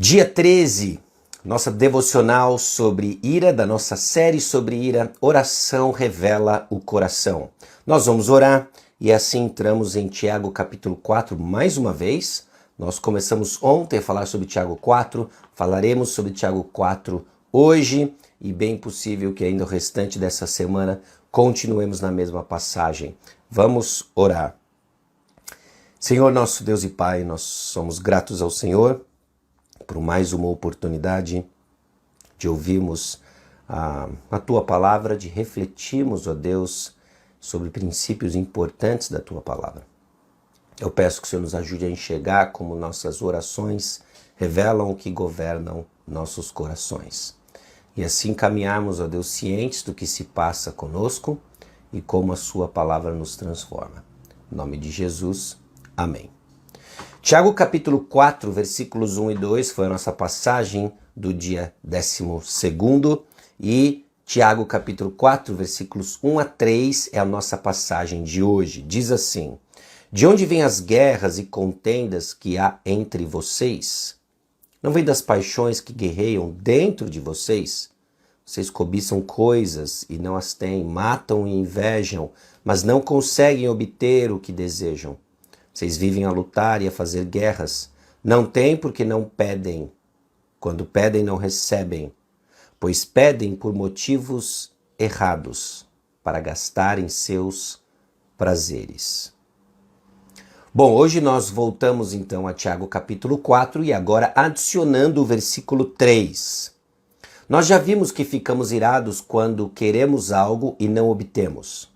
Dia 13, nossa devocional sobre ira, da nossa série sobre ira, oração revela o coração. Nós vamos orar e assim entramos em Tiago capítulo 4 mais uma vez. Nós começamos ontem a falar sobre Tiago 4, falaremos sobre Tiago 4 hoje e bem possível que ainda o restante dessa semana continuemos na mesma passagem. Vamos orar. Senhor nosso Deus e Pai, nós somos gratos ao Senhor por mais uma oportunidade de ouvirmos a Tua Palavra, de refletirmos, ó Deus, sobre princípios importantes da Tua Palavra. Eu peço que o Senhor nos ajude a enxergar como nossas orações revelam o que governam nossos corações. E assim caminharmos, ó Deus, cientes do que se passa conosco e como a Sua Palavra nos transforma. Em nome de Jesus, amém. Tiago capítulo 4, versículos 1 e 2 foi a nossa passagem do dia 12º e Tiago capítulo 4, versículos 1 a 3 é a nossa passagem de hoje. Diz assim: De onde vêm as guerras e contendas que há entre vocês? Não vem das paixões que guerreiam dentro de vocês? Vocês cobiçam coisas e não as têm, matam e invejam, mas não conseguem obter o que desejam. Vocês vivem a lutar e a fazer guerras. Não têm porque não pedem. Quando pedem, não recebem, pois pedem por motivos errados, para gastar em seus prazeres. Bom, hoje nós voltamos então a Tiago capítulo 4 e agora adicionando o versículo 3. Nós já vimos que ficamos irados quando queremos algo e não obtemos.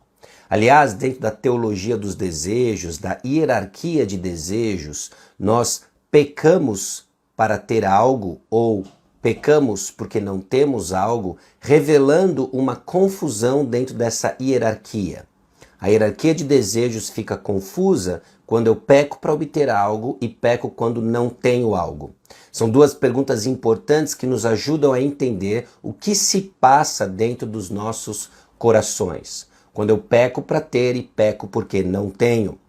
Aliás, dentro da teologia dos desejos, da hierarquia de desejos, nós pecamos para ter algo ou pecamos porque não temos algo, revelando uma confusão dentro dessa hierarquia. A hierarquia de desejos fica confusa quando eu peco para obter algo e peco quando não tenho algo. São duas perguntas importantes que nos ajudam a entender o que se passa dentro dos nossos corações. Quando eu peco para ter e peco porque não tenho.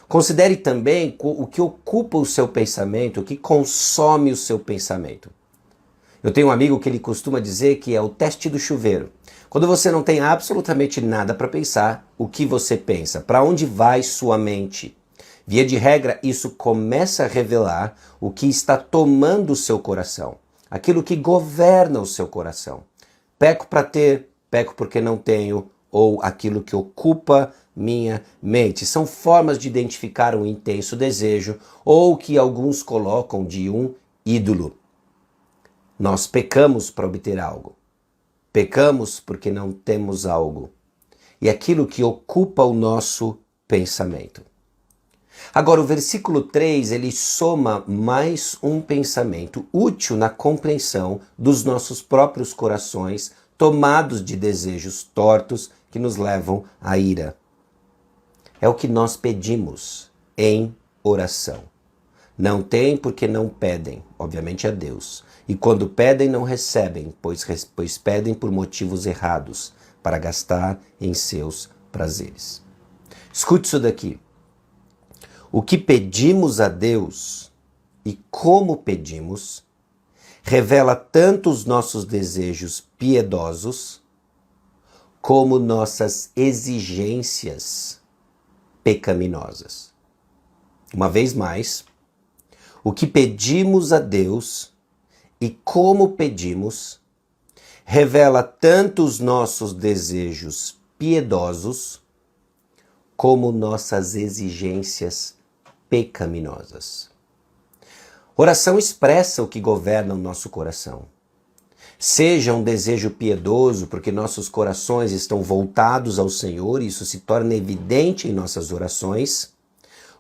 Considere também o que ocupa o seu pensamento, o que consome o seu pensamento. Eu tenho um amigo que ele costuma dizer que é o teste do chuveiro. Quando você não tem absolutamente nada para pensar, o que você pensa? Para onde vai sua mente? Via de regra, isso começa a revelar o que está tomando o seu coração. Aquilo que governa o seu coração. Peco para ter, peco porque não tenho, ou aquilo que ocupa minha mente. São formas de identificar um intenso desejo ou que alguns colocam de um ídolo. Nós pecamos para obter algo. Pecamos porque não temos algo. E aquilo que ocupa o nosso pensamento. Agora, o versículo 3, ele soma mais um pensamento útil na compreensão dos nossos próprios corações tomados de desejos tortos que nos levam à ira. É o que nós pedimos em oração. Não têm porque não pedem, obviamente a Deus. E quando pedem, não recebem, pois pedem por motivos errados, para gastar em seus prazeres. Escute isso daqui. O que pedimos a Deus e como pedimos revela tanto os nossos desejos piedosos como nossas exigências pecaminosas. Uma vez mais, o que pedimos a Deus e como pedimos revela tanto os nossos desejos piedosos como nossas exigências pecaminosas. Oração expressa o que governa o nosso coração. Seja um desejo piedoso, porque nossos corações estão voltados ao Senhor, e isso se torna evidente em nossas orações,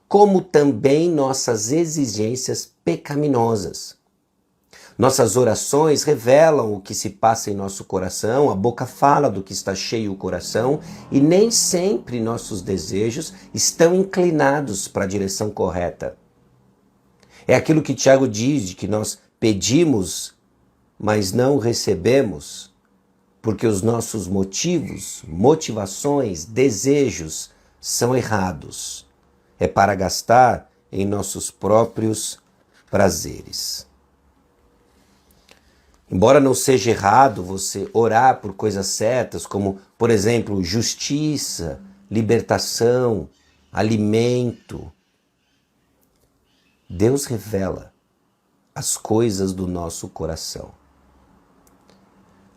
como também nossas exigências pecaminosas. Nossas orações revelam o que se passa em nosso coração, a boca fala do que está cheio o coração, e nem sempre nossos desejos estão inclinados para a direção correta. É aquilo que Tiago diz, de que nós pedimos, mas não recebemos, porque os nossos motivos, motivações, desejos são errados. É para gastar em nossos próprios prazeres. Embora não seja errado você orar por coisas certas, como, por exemplo, justiça, libertação, alimento, Deus revela as coisas do nosso coração.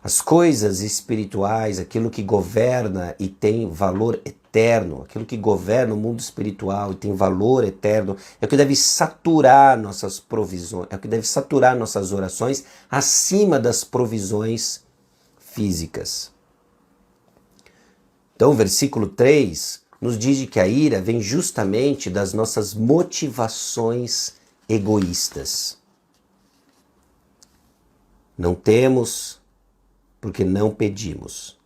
As coisas espirituais, aquilo que governa e tem valor eterno, aquilo que governa o mundo espiritual e tem valor eterno, é o que deve saturar nossas provisões, é o que deve saturar nossas orações acima das provisões físicas. Então, o versículo 3 nos diz que a ira vem justamente das nossas motivações egoístas. Não temos porque não pedimos.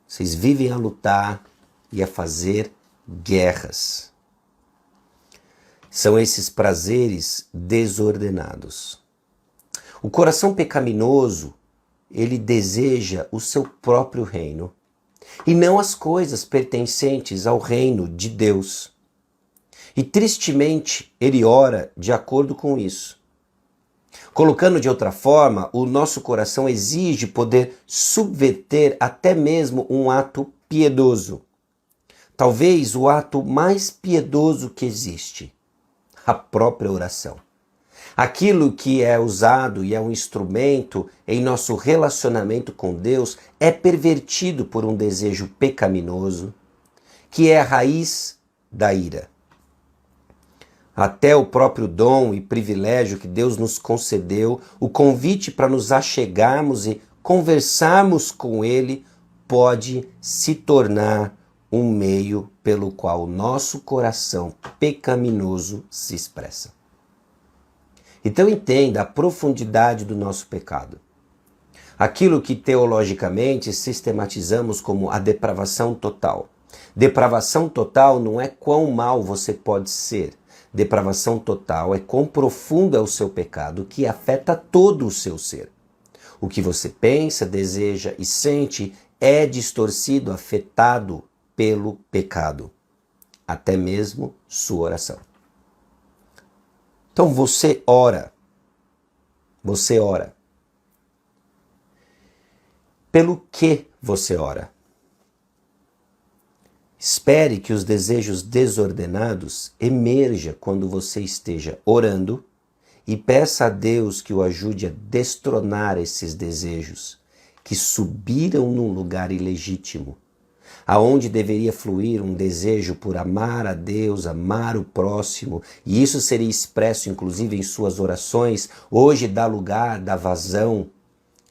Vocês vivem a lutar e a fazer guerras. São esses prazeres desordenados. O coração pecaminoso, ele deseja o seu próprio reino e não as coisas pertencentes ao reino de Deus. E tristemente, ele ora de acordo com isso. Colocando de outra forma, o nosso coração exige poder subverter até mesmo um ato piedoso. Talvez o ato mais piedoso que existe, a própria oração. Aquilo que é usado e é um instrumento em nosso relacionamento com Deus é pervertido por um desejo pecaminoso, que é a raiz da ira. Até o próprio dom e privilégio que Deus nos concedeu, o convite para nos achegarmos e conversarmos com Ele, pode se tornar um meio pelo qual o nosso coração pecaminoso se expressa. Então entenda a profundidade do nosso pecado. Aquilo que teologicamente sistematizamos como a depravação total. Depravação total não é quão mal você pode ser. Depravação total é quão profundo é o seu pecado que afeta todo o seu ser. O que você pensa, deseja e sente é distorcido, afetado pelo pecado. Até mesmo sua oração. Então você ora. Você ora. Pelo que você ora? Espere que os desejos desordenados emerjam quando você esteja orando e peça a Deus que o ajude a destronar esses desejos que subiram num lugar ilegítimo, aonde deveria fluir um desejo por amar a Deus, amar o próximo, e isso seria expresso inclusive em suas orações, hoje dá lugar, dá vazão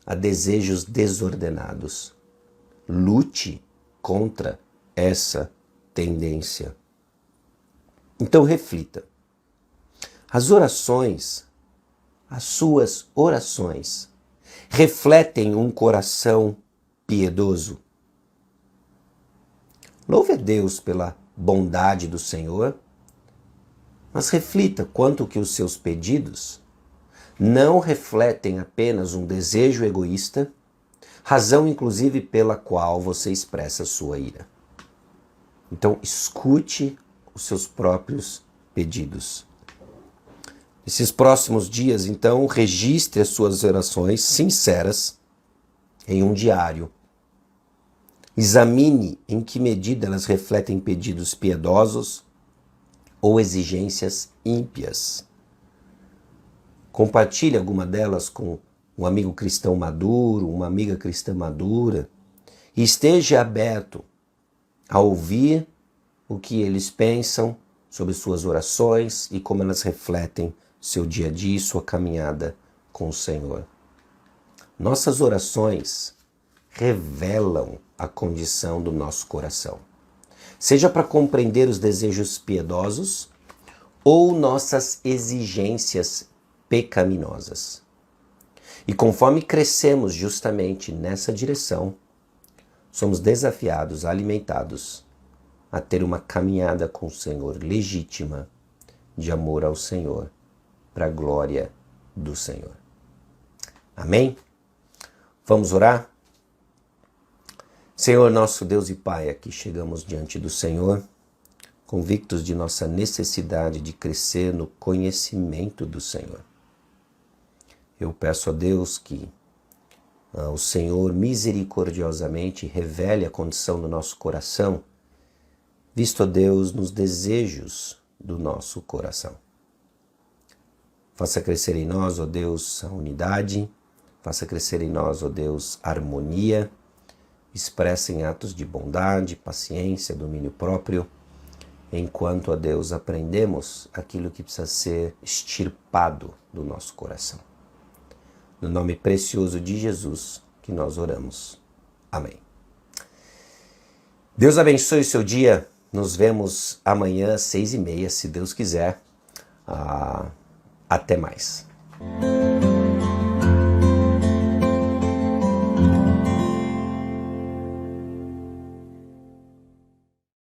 a desejos desordenados. Lute contra essa tendência. Então reflita. As orações, as suas orações, refletem um coração piedoso. Louve a Deus pela bondade do Senhor, mas reflita quanto que os seus pedidos não refletem apenas um desejo egoísta, razão inclusive pela qual você expressa sua ira. Então, escute os seus próprios pedidos. Nesses próximos dias, então, registre as suas orações sinceras em um diário. Examine em que medida elas refletem pedidos piedosos ou exigências ímpias. Compartilhe alguma delas com um amigo cristão maduro, uma amiga cristã madura, e esteja aberto a ouvir o que eles pensam sobre suas orações e como elas refletem seu dia a dia e sua caminhada com o Senhor. Nossas orações revelam a condição do nosso coração, seja para compreender os desejos piedosos ou nossas exigências pecaminosas. E conforme crescemos justamente nessa direção, somos desafiados, alimentados a ter uma caminhada com o Senhor legítima, de amor ao Senhor, para a glória do Senhor. Amém? Vamos orar? Senhor, nosso Deus e Pai, aqui chegamos diante do Senhor, convictos de nossa necessidade de crescer no conhecimento do Senhor. Eu peço a Deus que o Senhor misericordiosamente revele a condição do nosso coração, visto, ó Deus, nos desejos do nosso coração. Faça crescer em nós, ó Deus, a unidade, faça crescer em nós, ó Deus, a harmonia, expressa em atos de bondade, paciência, domínio próprio, enquanto, ó Deus, aprendemos aquilo que precisa ser extirpado do nosso coração. No nome precioso de Jesus que nós oramos. Amém. Deus abençoe o seu dia. Nos vemos amanhã às 6h30, se Deus quiser. Até mais.